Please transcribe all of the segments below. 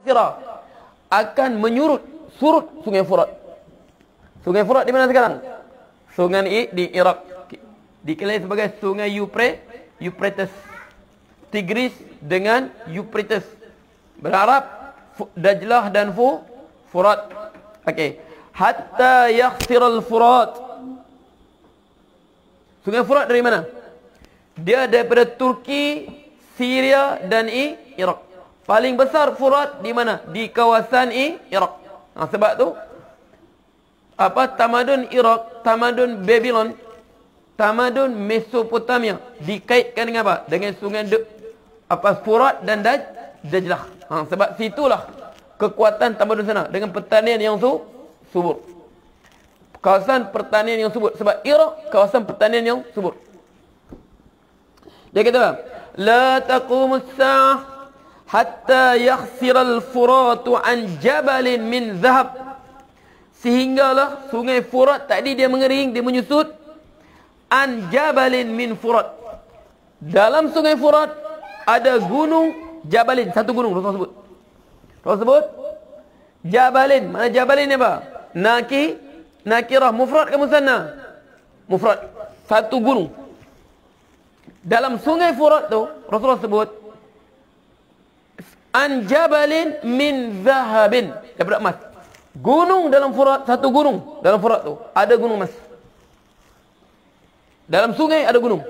yakhsira, akan surut sungai Furat. Sungai Furat di mana sekarang? Sungai di Iraq. Dikenali sebagai sungai Euphrates. Tigris dengan Euphrates. Berarab Dajlah dan Furat. Okey. Hatta yakhsiral Furat. Sungai Furat dari mana? Dia daripada Turki, Syria dan Iraq. Paling besar Furat di mana? Di kawasan Iraq. Sebab tu tamadun Iraq, tamadun Babylon, tamadun Mesopotamia dikaitkan dengan apa? Dengan sungai Furat dan Dajlah. Sebab situlah kekuatan tamadun sana dengan pertanian yang subur. Kawasan pertanian yang subur. Sebab Iraq kawasan pertanian yang subur. Dia kata, la taqumus sa'ah hatta yakhsiral Furatu an jabalin min zahab. Sehinggalah sungai Furat tadi dia mengering, dia menyusut. An jabalin min Furat. Dalam sungai Furat ada gunung Jabalin, satu gunung Rasulullah sebut. Rasulullah sebut Jabalin. Mana Jabalin ni apa? Nakirah, mufrad ke musanna? Mufrad. Satu gunung. Dalam sungai Furat tu Rasulullah sebut an jabalin min zahabin, daripada emas. Gunung dalam Furat, satu gunung dalam Furat tu ada gunung emas. Dalam sungai ada gunung.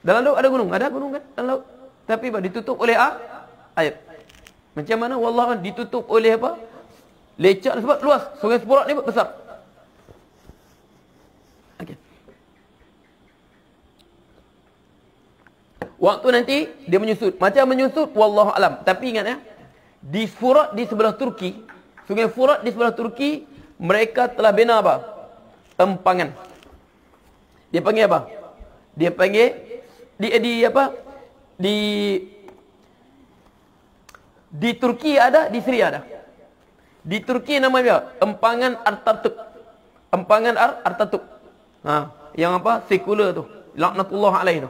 Dalam laut ada gunung. Ada gunung kan dalam laut. Tapi ditutup oleh air. Macam mana? Wallah, ditutup oleh apa? Lecak, sebab luas. Sungai Furat ni besar. Okey. Waktu nanti dia menyusut. Macam menyusut, wallahu alam. Tapi ingat ya, di Furat di sebelah Turki, sungai Furat di sebelah Turki, mereka telah bina apa? Empangan. Dia panggil apa? Dia panggil di Turki ada, di Syria ada. Di Turki namanya empangan Artatuk. Empangan Artatuk. Yang apa? Sekular tu. Laknatullah alaih tu.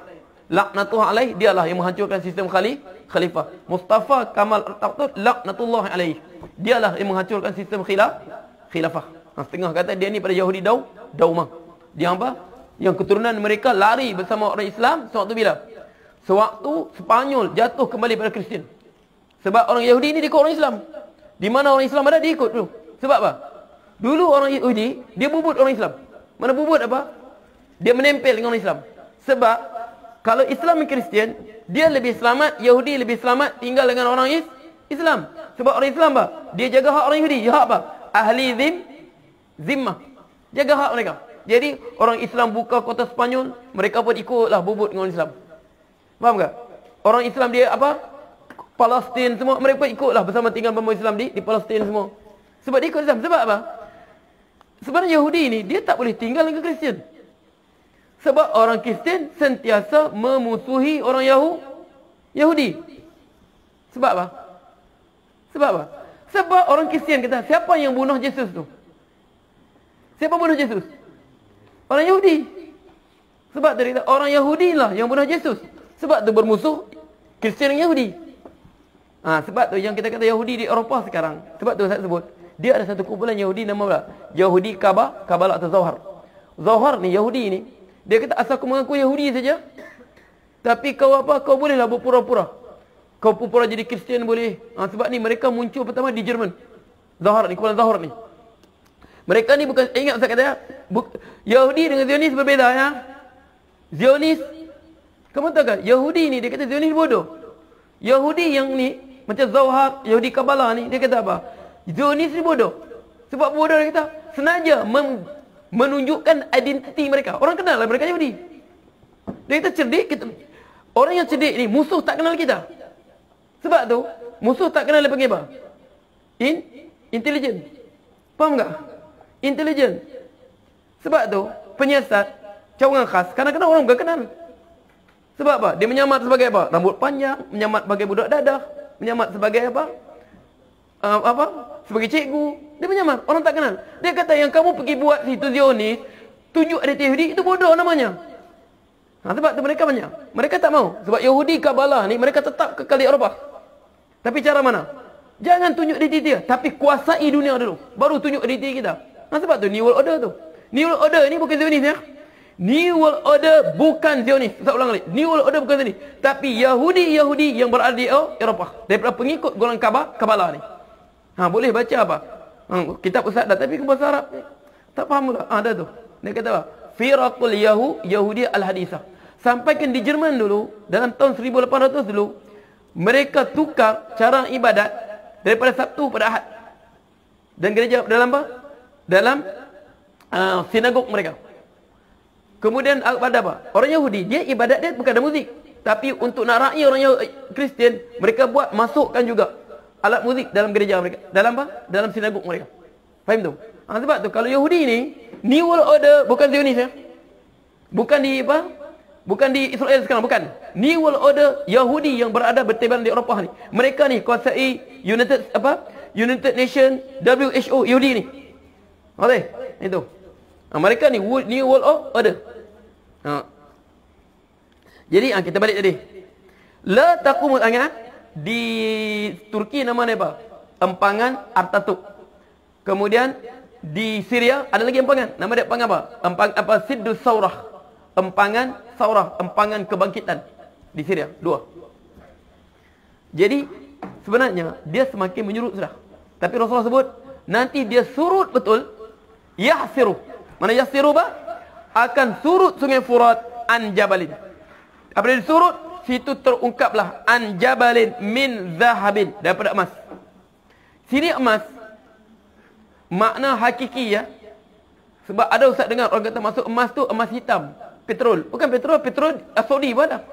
Laknatullah alaih, dialah yang menghancurkan sistem khalifah. Mustafa Kamal Atatürk, laknatullah alaih. Dialah yang menghancurkan sistem khilafah. Setengah kata dia ni pada Yahudi Daumah. Dia apa? Yang keturunan mereka lari bersama orang Islam sewaktu bila? Sewaktu Spanyol jatuh kembali pada Kristian. Sebab orang Yahudi ni dia ikut orang Islam. Di mana orang Islam ada, dia ikut dulu. Sebab apa? Dulu orang Yahudi, dia bubut orang Islam. Mana bubut apa? Dia menempel dengan orang Islam. Sebab kalau Islam dan Kristian, dia lebih selamat, Yahudi lebih selamat tinggal dengan orang Islam. Sebab orang Islam apa? Dia jaga hak orang Yahudi. Hak apa? Ahli zimmah. Jaga hak mereka. Jadi orang Islam buka kota Spanyol, mereka pun ikutlah bubut dengan orang Islam. Faham tak? Orang Islam dia apa? Palestin semua, mereka pun ikutlah bersama tinggal bersama Islam di Palestin semua. Sebab dia ikut Islam. Sebab apa? Sebenarnya Yahudi ni dia tak boleh tinggal dengan Kristian. Sebab orang Kristian sentiasa memusuhi orang Yahudi. Sebab apa? Sebab apa? Sebab orang Kristian kata, siapa yang bunuh Yesus tu? Siapa bunuh Yesus? Orang Yahudi. Sebab tu kata, orang Yahudi lah yang bunuh Yesus. Sebab tu bermusuh Kristian dengan Yahudi. Sebab tu yang kita kata Yahudi di Eropah sekarang. Sebab tu saya sebut, dia ada satu kumpulan Yahudi nama apa? Yahudi Kabalah atau Zohar. Zohar ni, Yahudi ni, dia kata asal kau mengaku Yahudi saja, tapi kau apa? Kau bolehlah berpura-pura. Kau pura-pura jadi Kristian boleh. Sebab ni mereka muncul pertama di Jerman. Zohar ni, kumpulan Zohar ni. Mereka ni bukan, ingat saya kata ya, Yahudi dengan Zionis berbeza ya. Zionis, kamu tahu kan? Yahudi ni dia kata Zionis bodoh. Yahudi yang ni macam Zohar, Yahudi Kabalah ni, dia kata apa? Zionis ni bodoh. Sebab bodoh dia kata sengaja menunjukkan identiti mereka. Orang kenal lah mereka Yahudi. Dia kata cerdik. Orang yang cerdik ni musuh tak kenal kita. Sebab tu musuh tak kenal dia panggil apa? Intelligent. Faham tak? Intelligent. Sebab tu penyiasat cawangan khas kadang-kadang orang bukan kenal. Sebab apa? Dia menyamat sebagai apa? Rambut panjang, menyamat sebagai budak dadah, menyamat sebagai apa? Sebagai cikgu. Dia menyamat, orang tak kenal. Dia kata yang kamu pergi buat situ Zionis, tunjuk ada Yahudi, itu bodoh namanya. Sebab tu mereka banyak. Mereka tak mau. Sebab Yahudi Kabalah ni mereka tetap kekal di Eropah. Tapi cara mana? Jangan tunjuk identiti dia, tapi kuasai dunia dulu. Baru tunjuk identiti kita. Sebab tu New World Order tu. New World Order ni bukan Zionis ya. New World Order bukan Zionis. Saya ulang lagi. New World Order bukan Zionis, tapi Yahudi yang berada di Eropah, daripada pengikut golongan Kabbalah ni. Boleh baca apa? Kitab Ustaz dah, tapi ke bahasa Arab tak faham pula. Dah tu. Dia kata apa? Firaqul Yahudi Al-Hadisah. Sampaikan di Jerman dulu, dalam tahun 1800 dulu, mereka tukar cara ibadat daripada Sabtu pada Ahad. Dan gereja dalam apa? Dalam sinagog mereka. Kemudian pada apa? Orang Yahudi, dia ibadat dia bukan ada muzik. Tapi untuk nak raih orang Kristian, mereka buat masukkan juga alat muzik dalam gereja mereka. Dalam apa? Dalam sinagog mereka. Faham tu? Sebab tu kalau Yahudi ni, New World Order bukan Zionis ya. Bukan di apa? Bukan di Israel sekarang, bukan. New World Order Yahudi yang berada bertebaran di Eropah ni. Mereka ni kuasai United Nation, WHO, Yahudi ni. Okey, itu. Mereka ni New World Order. Jadi kita balik tadi. La taqumul angan di Turki namanya apa? Empangan Atatürk. Kemudian di Syria ada lagi empangan. Nama dia empangan apa? Siddus Saurah. Empangan Saurah, empangan kebangkitan di Syria, 2. Jadi sebenarnya dia semakin menyurut sudah. Tapi Rasulullah sebut nanti dia surut betul. Yahsiru. Mana yahsiru ba? Akan surut sungai Furat an jabalin. Apabila disurut, situ terungkaplah an jabalin min zahabin, daripada emas. Sini emas makna hakiki ya. Sebab ada ustaz dengar orang kata masuk emas tu emas hitam, petrol. Bukan petrol Saudi pun ada.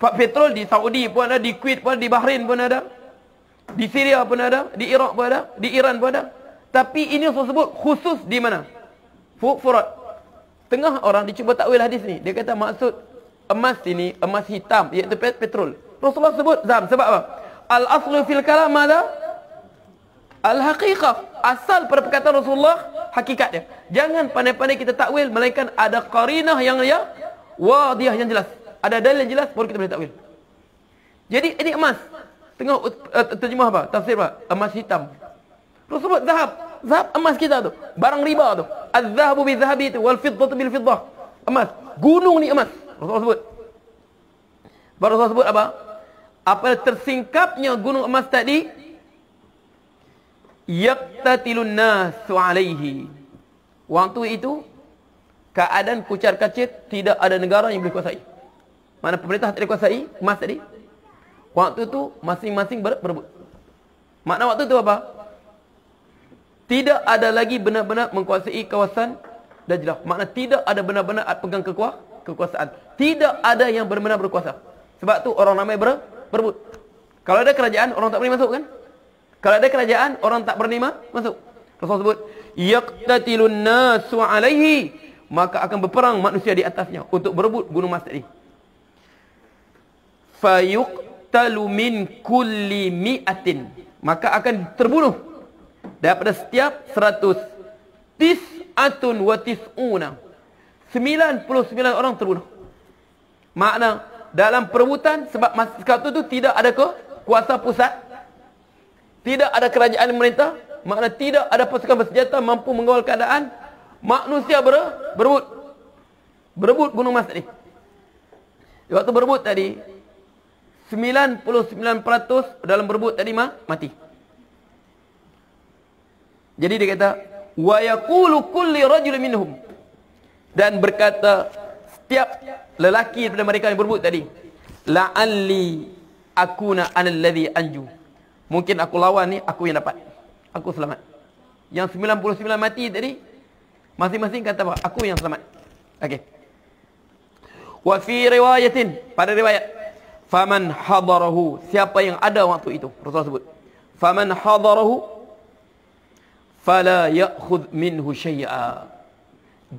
Petrol di Saudi pun ada, di Kuwait pun ada, di Bahrain pun ada, di Syria pun ada, di Iraq pun ada, di Iran pun ada. Tapi ini Rasul sebut khusus di mana? Furat. Tengah orang dicuba takwil hadis ni, dia kata maksud emas ini emas hitam, iaitu petrol. Rasulullah sebut zam. Sebab apa? Al-aslu fil kalam ada al-haqiqah. Asal pada perkataan Rasulullah hakikat dia. Jangan pandai-pandai kita takwil, melainkan ada qarinah yang wadihah yang jelas. Ada dalil yang jelas baru kita boleh takwil. Jadi ini emas. Tengok terjemah apa? Tafsir apa? Emas hitam. Rasulullah zahab. Zahab emas kita tu. Barang riba tu. Az-zahabu bi-zahabi tu wal fiddatu bil-fiddah. Emas. Gunung ni emas. Rasulullah sebut. Baru Rasulullah sebut apa? Apa tersingkapnya gunung emas tadi? Yaqtatilun nasu alaihi. Waktu itu keadaan kucar-kacir, tidak ada negara yang boleh kuasai. Mana pemerintah tak boleh kuasai emas tadi. Waktu itu masing-masing berebut. Makna waktu itu apa? Tidak ada lagi benar-benar menguasai kawasan Dajlah. Makna tidak ada benar-benar pegang kekuasaan. Tidak ada yang benar-benar berkuasa. Sebab tu orang ramai berebut. Kalau ada kerajaan, orang tak boleh masuk kan? Kalau ada kerajaan, orang tak berani masuk. Rasul sebut, yaqtatilun nasu alaihi, maka akan berperang manusia di atasnya untuk berebut gunung emas tadi. Fayuqtalu min kulli mi'atin, maka akan terbunuh daripada setiap 100 tis'atun wa tis'una, 99 orang terbunuh. Makna dalam perebutan, sebab masa itu tidak ada kuasa pusat, tidak ada kerajaan pemerintah, makna tidak ada pasukan bersenjata mampu mengawal keadaan. Manusia berebut gunung emas tadi. Waktu berebut tadi, 99% dalam berebut tadi mati. Jadi dia kata, wa yaqulu kulli rajulin minhum, dan berkata setiap lelaki daripada mereka yang berebut tadi, la'alli akuna anal ladzi anju, mungkin aku lawan ni, aku yang dapat, aku selamat. Yang 99 mati tadi, masing-masing kata apa? Aku yang selamat. Okey. Wa fi riwayatin, pada riwayat, faman hadarahu, siapa yang ada waktu itu, Rasulullah sebut, faman hadarahu fala ya'khudh minhu syai'a,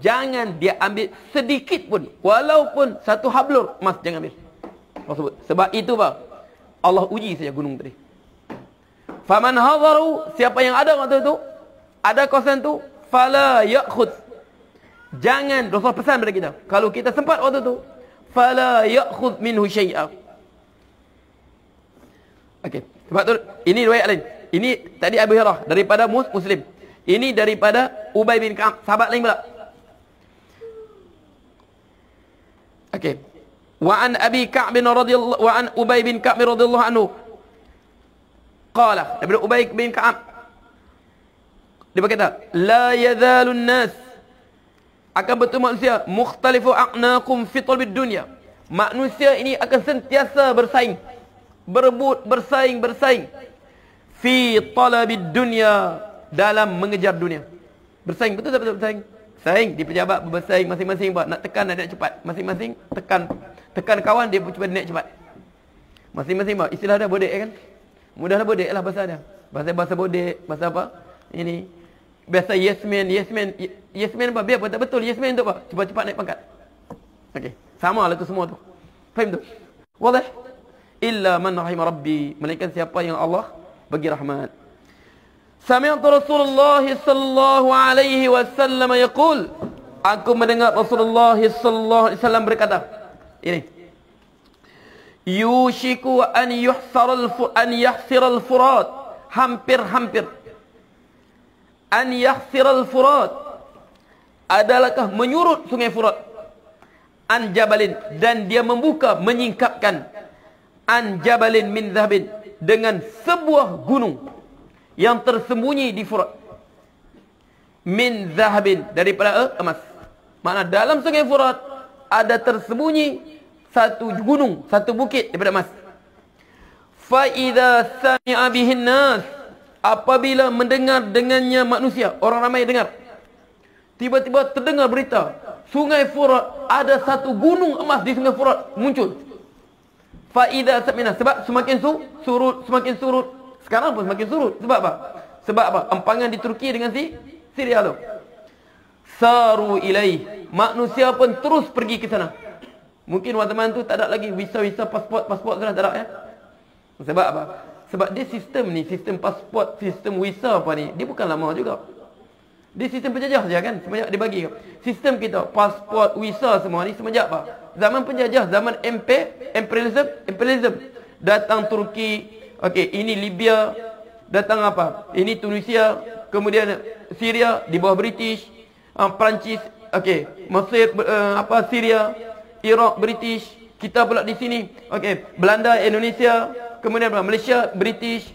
jangan dia ambil sedikit pun, walaupun satu hablur emas, jangan ambil. Rasul sebut. Sebab itu apa? Allah uji saja gunung tadi. Faman hadarahu, siapa yang ada waktu itu, ada kawasan tu, fala ya'khudh, jangan, Rasul pesan pada kita, kalau kita sempat waktu tu, fala ya'khudh minhu syai'a. Okey. Sebab tu ini riwayat lain. Ini tadi Abu Hurairah daripada Muslim. Ini daripada Ubay bin Ka'ab, sahabat lain pula. Okey. Wa an Abi Ka'b radhiyallahu wa an Ubay bin Ka'b radhiyallahu anhu. Qala, daripada Ubay bin Ka'ab. Dia berkata, la yazalun nas, akan betul manusia mukhtalifu aqnaqum fi talbid dunya. Manusia ini akan sentiasa bersaing, berebut, bersaing fi talabid dunya, dalam mengejar dunia. Bersaing, betul tak betul bersaing? Saing di pejabat, bersaing masing-masing buat nak tekan, nak naik cepat. Masing-masing tekan kawan dia cepat naik cepat. Masing-masing buat istilah dah bodek kan? Mudahlah bodek lah bahasa dia. Bahasa bodek, bahasa apa? Ini biasa yes man apa? Biar apa tak betul yes man tu apa? Cepat-cepat naik pangkat. Okey, samalah tu semua tu. Faham tu? Wadah? Illa man rahimah rabbi, melainkan siapa yang Allah bagi rahmat. Sami'tu Rasulullah sallallahu alaihi wasallam yaqul, aku mendengar Rasulullah sallallahu alaihi wasallam berkata, ini yushiku an yahsir al-furat, hampir an yahsir al-furat, adalahkah menyurut sungai Furat, an jabalin, dan dia membuka, menyingkapkan, an jabalin min dhahabin, dengan sebuah gunung yang tersembunyi di Furat, min dhahabin, daripada emas. Makna dalam sungai Furat ada tersembunyi satu gunung, satu bukit daripada emas. Fa idza sami'a bihin nas, apabila mendengar dengannya manusia, orang ramai dengar, tiba-tiba terdengar berita sungai Furat, ada satu gunung emas di sungai Furat muncul. Fa idza sami'na, sebab semakin surut. Sekarang pun semakin surut. Sebab apa? Sebab apa? Empangan di Turki dengan Syria tu. Saru ilaih, manusia pun terus pergi ke sana. Mungkin waktu zaman tu tak ada lagi visa, pasport sudah tak ada ya. Sebab apa? Sebab dia sistem ni, sistem pasport, sistem visa apa ni, dia bukan lama juga. Dia sistem penjajah saja kan, semenjak dia bagi. Sistem kita, pasport, visa semua ni semenjak apa? Zaman penjajah, zaman imperialism. Datang Turki, okey, ini Libya, datang apa? Ini Tunisia, kemudian Syria di bawah British, Perancis, okey, Mesir, Syria, Iraq British, kita pula di sini, okey, Belanda, Indonesia, kemudian Malaysia British,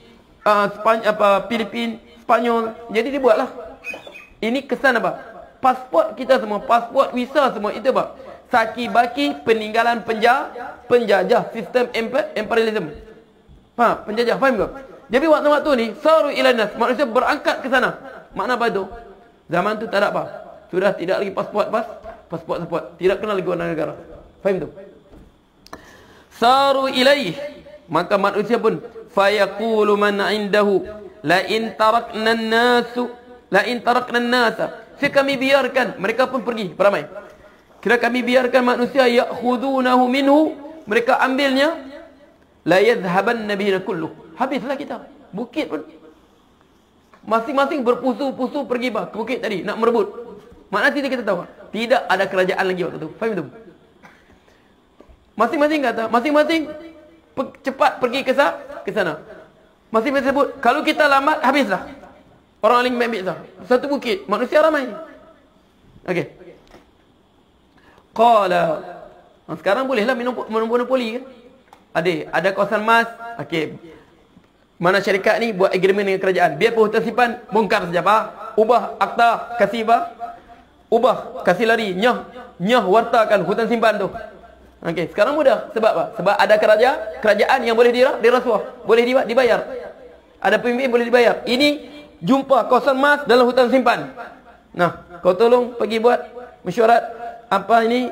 Filipin, Spanyol. Jadi dibuatlah. Ini kesan apa? Pasport kita semua, pasport, visa semua itu apa? Saki-baki peninggalan penjajah, sistem imperialism. Faham? Penjajah, faham ke? Jadi waktu-waktu ni saru ilanas, manusia berangkat ke sana. Makna apa tu? Zaman tu tak ada apa? Sudah tidak lagi pasport, tidak kenal lagi warna negara. Faham tu? Saru ilaih, maka manusia pun fayaqulu man indahu la in tarakna an-nasa, kami biarkan, mereka pun pergi beramai. Kira kami biarkan manusia ya'khudunahu minhu, mereka ambilnya, la yadhhabanna bihi kullu, habislah kita. Bukit pun masing-masing berpusu-pusu pergi ke bukit tadi nak merebut. Makna kita tahu tidak ada kerajaan lagi waktu tu. Faham tu? Masing-masing kata, masing-masing cepat pergi ke sana. Masing-masing sebut, kalau kita lambat habislah. Orang lain ambil sah. Satu bukit, manusia ramai. Okey. Qala, sekarang bolehlah minum monopoli kan? Ada kawasan emas. Okey. Mana syarikat ni buat agreement dengan kerajaan. Biar hutan simpan bongkar saja apa? Ubah akta, kasih apa? Ubah, kasih lari, nyah wartakan hutan simpan tu. Okey, sekarang mudah. Sebab apa? Sebab ada kerajaan yang boleh dirasuah, boleh dibayar. Ada pemimpin boleh dibayar. Ini jumpa kawasan emas dalam hutan simpan. Nah, kau tolong pergi buat mesyuarat apa ini,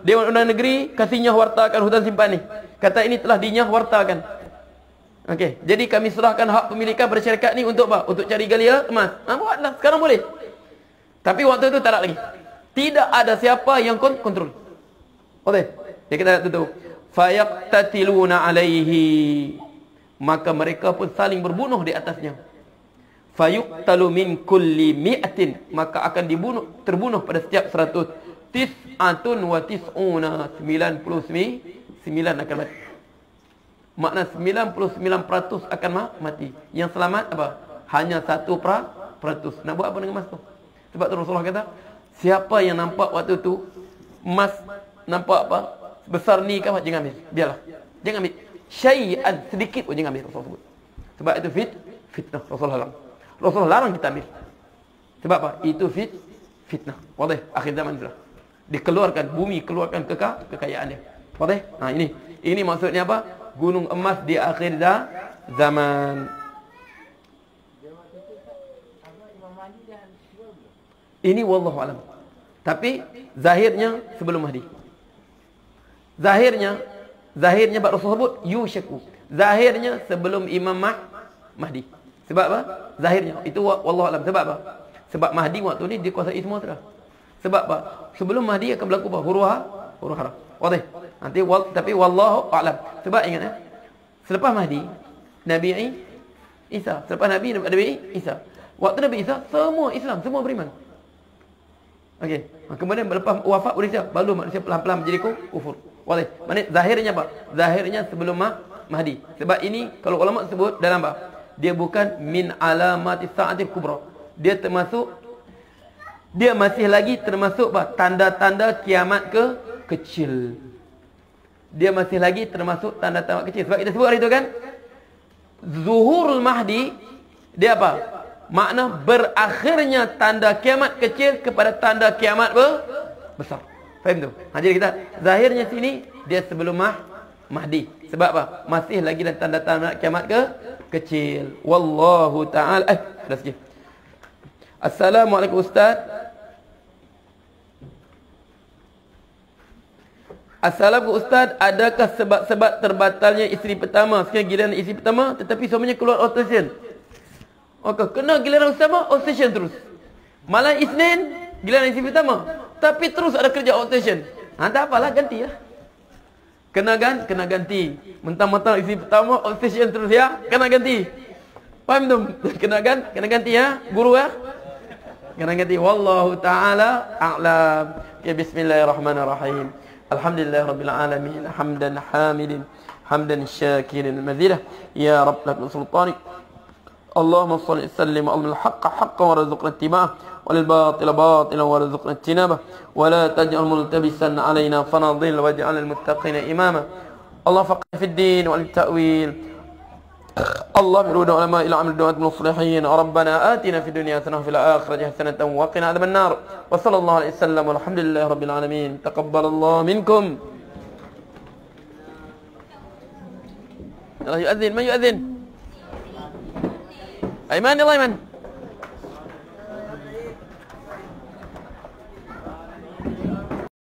Dewan Undangan Negeri kasih nyah wartakan hutan simpan ni. Kata ini telah dinyah wartakan. Okey, jadi kami serahkan hak pemilikan pada syarikat ni untuk apa? Untuk cari gali emas. Buatlah, sekarang boleh. Tapi waktu itu tak ada lagi. Tidak ada siapa yang kontrol. Okey. Dia kata tu. Fayaqtatiluna alaihi. Maka mereka pun saling berbunuh di atasnya. Fayuqtalu min kulli mi'atin, maka akan terbunuh pada setiap 100. Tis'atun wa tis'una, 99 akan mati. Makna 99% akan mati. Yang selamat apa? Hanya 1%. Nak buat apa dengan emas tu? Sebab tu Rasulullah kata, siapa yang nampak waktu tu emas nampak apa? Besar ni ke apa? Jangan ambil. Biarlah. Jangan ambil. Syai'an sedikit pun jangan ambil, Rasulullah sebut. Sebab itu fitnah. Rasulullah larang. Rasulullah larang kita ambil. Sebab apa? Itu fitnah. Wadah, akhir zaman sudah. Dikeluarkan, bumi keluarkan kekayaan dia. Wadah? Nah, ini maksudnya apa? Gunung emas di akhir zaman. Ini wallahu alam. Tapi zahirnya sebelum Mahdi. Zahirnya Pak Rasul sebut yushaku. Zahirnya sebelum Imam Mahdi. Sebab apa? Zahirnya itu wallahu alam. Sebab apa? Sebab Mahdi waktu ni dikuasai semua sudah. Sebab apa? Sebelum Mahdi akan berlaku apa? Huru hara. Wadah. Nanti tapi wallahu a'lam. Sebab ingat selepas Mahdi Nabi Isa, selepas Nabi Isa. Waktu Nabi Isa semua Islam, semua beriman. Okey. Kemudian lepas wafat manusia, baru manusia pelan-pelan menjadi kufur. Wadah. Maknanya zahirnya apa? Zahirnya sebelum Mahdi. Sebab ini kalau ulama sebut dalam apa? Dia bukan min alamati sa'atil kubra. Dia masih lagi termasuk apa? Tanda-tanda kiamat kecil. Dia masih lagi termasuk tanda-tanda kecil. Sebab kita sebut hari itu kan, Zuhurul Mahdi, dia apa? Makna berakhirnya tanda kiamat kecil kepada tanda kiamat besar. Faham tu? Jadi kita zahirnya sini dia sebelum Mahdi. Sebab apa? Masih lagi dan tanda-tanda kiamat kecil. Wallahu ta'ala. Sudah sikit. Assalamualaikum Ustaz. Assalamualaikum Ustaz, adakah sebab-sebab terbatalnya isteri pertama? Sekarang giliran isteri pertama tetapi suaminya keluar outstation. Okey, kena giliran utama outstation terus. Malam Isnin giliran isteri pertama, tapi terus ada kerja outstation. Tak apalah, gantilah. Kena ganti. Mentang-mentang isteri pertama outstation terus ya, kena ganti. Faham tu? Kena ganti ya, guru ya. Kena ganti. Wallahu taala a'lam. Ya, bismillahirrahmanirrahim. Alhamdulillah rabbil alamin, hamdan hamidin, hamdan syakirin mazidah. Ya rabb lakal sultanik. Allahumma salli sallim ala al-haqqa haqqan warzuqna ittiba'ah wal batila batilan warzuqna ijtinabah wa la taj'al multabisan alaina fanadhil waj'al al-muttaqina imama. Allah faqih fi ad-din wal ta'wil. اللهم ارد علماء الى عمل الدعاة المصلحين. ربنا آتنا في الدنيا حسنة وفي الآخرة حسنة وقنا عذاب النار. وصلى الله عليه وسلم والحمد لله رب العالمين. تقبل الله منكم. يلا يؤذن، من يؤذن؟ أيمان، يلا أيمن.